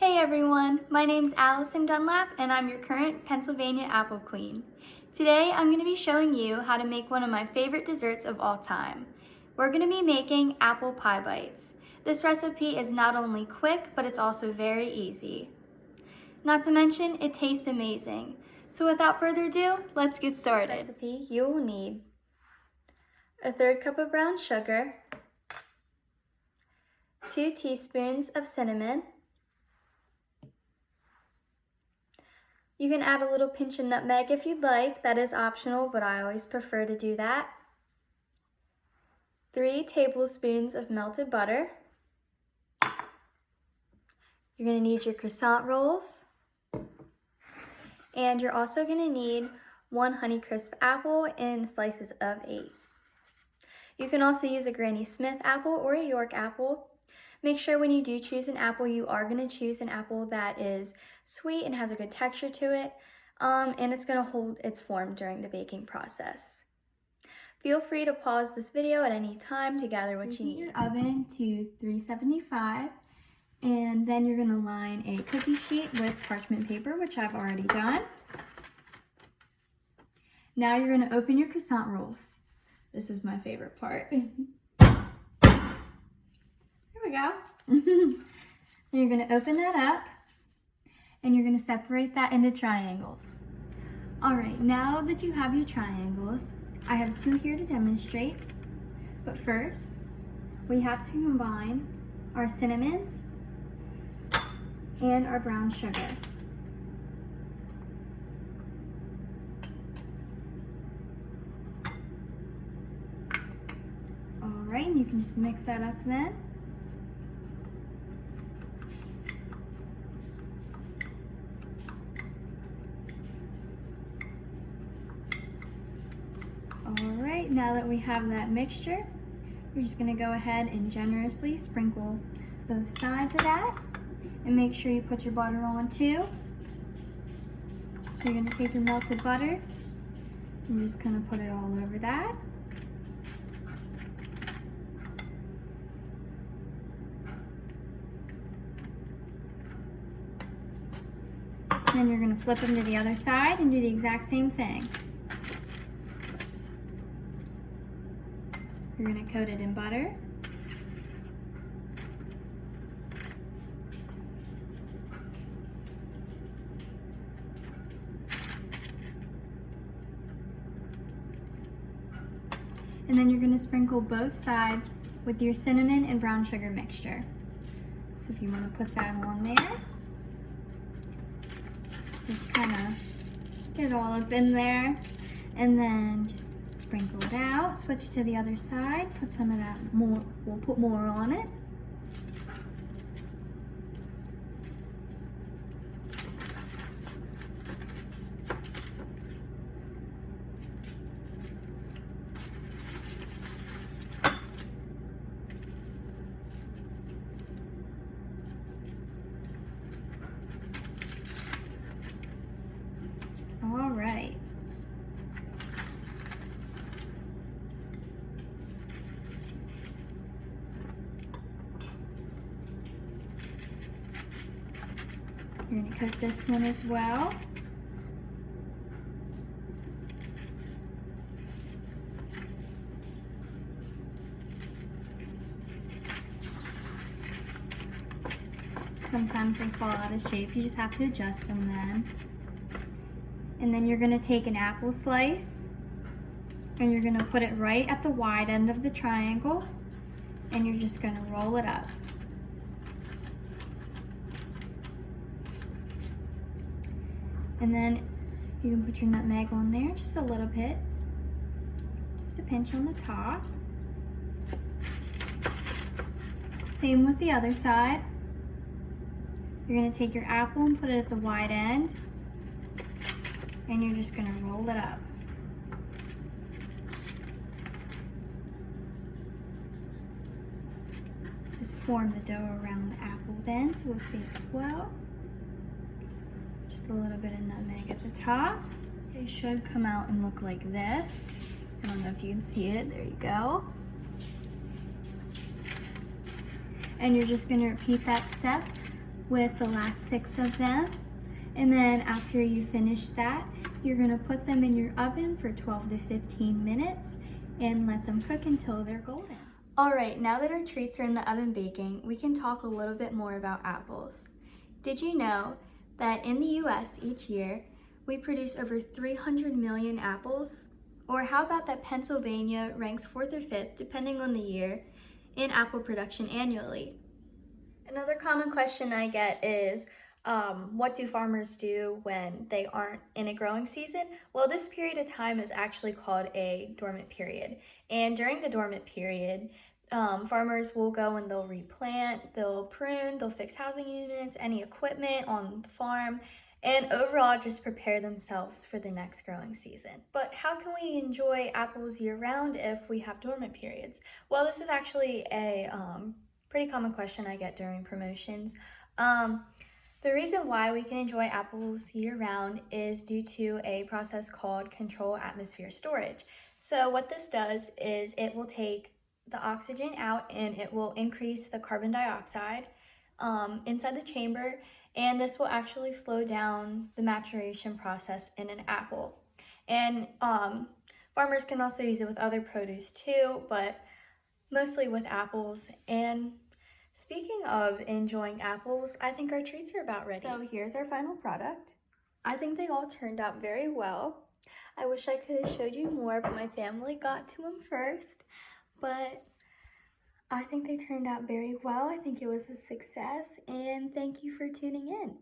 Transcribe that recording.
Hey everyone, my name's Allison Dunlap and I'm your current Pennsylvania Apple Queen. Today I'm going to be showing you how to make one of my favorite desserts of all time. We're going to be making apple pie bites. This recipe is not only quick, but it's also very easy. Not to mention, it tastes amazing. So without further ado, let's get started. For this recipe, you will need a 1/3 cup of brown sugar, 2 teaspoons of cinnamon. You can add a little pinch of nutmeg if you'd like, that is optional, but I always prefer to do that. 3 tablespoons of melted butter. You're going to need your croissant rolls. And you're also going to need 1 Honeycrisp apple in slices of 8. You can also use a Granny Smith apple or a York apple. Make sure when you do choose an apple, you are going to choose an apple that is sweet and has a good texture to it, and it's going to hold its form during the baking process. Feel free to pause this video at any time to gather what you need. Heat your oven to 375, and then you're going to line a cookie sheet with parchment paper, which I've already done. Now you're going to open your croissant rolls. This is my favorite part. There we go. Then you're going to open that up and you're going to separate that into triangles. All right, now that you have your triangles, I have 2 here to demonstrate. But first, we have to combine our cinnamons and our brown sugar. All right, and you can just mix that up then. Alright, now that we have that mixture, we're just going to go ahead and generously sprinkle both sides of that. And make sure you put your butter on too. So you're going to take your melted butter and just kind of put it all over that. And then you're going to flip them to the other side and do the exact same thing. You're going to coat it in butter. And then you're going to sprinkle both sides with your cinnamon and brown sugar mixture. So if you want to put that on there, just kind of get it all up in there, and then just sprinkle it out, switch to the other side, put some of that more, we'll put more on it. All right. You're going to cook this one as well. Sometimes they fall out of shape. You just have to adjust them then. And then you're going to take an apple slice and you're going to put it right at the wide end of the triangle, and you're just going to roll it up. And then you can put your nutmeg on there, just a little bit, just a pinch on the top. Same with the other side. You're going to take your apple and put it at the wide end, and you're just going to roll it up. Just form the dough around the apple then, so we'll see it swell. Just a little bit of nutmeg at the top. It should come out and look like this. I don't know if you can see it. There you go. And you're just going to repeat that step with the last 6 of them. And then after you finish that, you're gonna put them in your oven for 12 to 15 minutes and let them cook until they're golden. All right, now that our treats are in the oven baking, we can talk a little bit more about apples. Did you know that in the US each year, we produce over 300 million apples? Or how about that Pennsylvania ranks 4th or 5th, depending on the year, in apple production annually? Another common question I get is, what do farmers do when they aren't in a growing season? Well, this period of time is actually called a dormant period. And during the dormant period, farmers will go and they'll replant, they'll prune, they'll fix housing units, any equipment on the farm, and overall just prepare themselves for the next growing season. But how can we enjoy apples year round if we have dormant periods? Well, this is actually a pretty common question I get during promotions. The reason why we can enjoy apples year round is due to a process called controlled atmosphere storage. So what this does is it will take the oxygen out and it will increase the carbon dioxide inside the chamber, and this will actually slow down the maturation process in an apple. And farmers can also use it with other produce too, but mostly with apples. And speaking of enjoying apples, I think our treats are about ready. So here's our final product. I think they all turned out very well. I wish I could have showed you more, but my family got to them first. But I think they turned out very well. I think it was a success, and thank you for tuning in.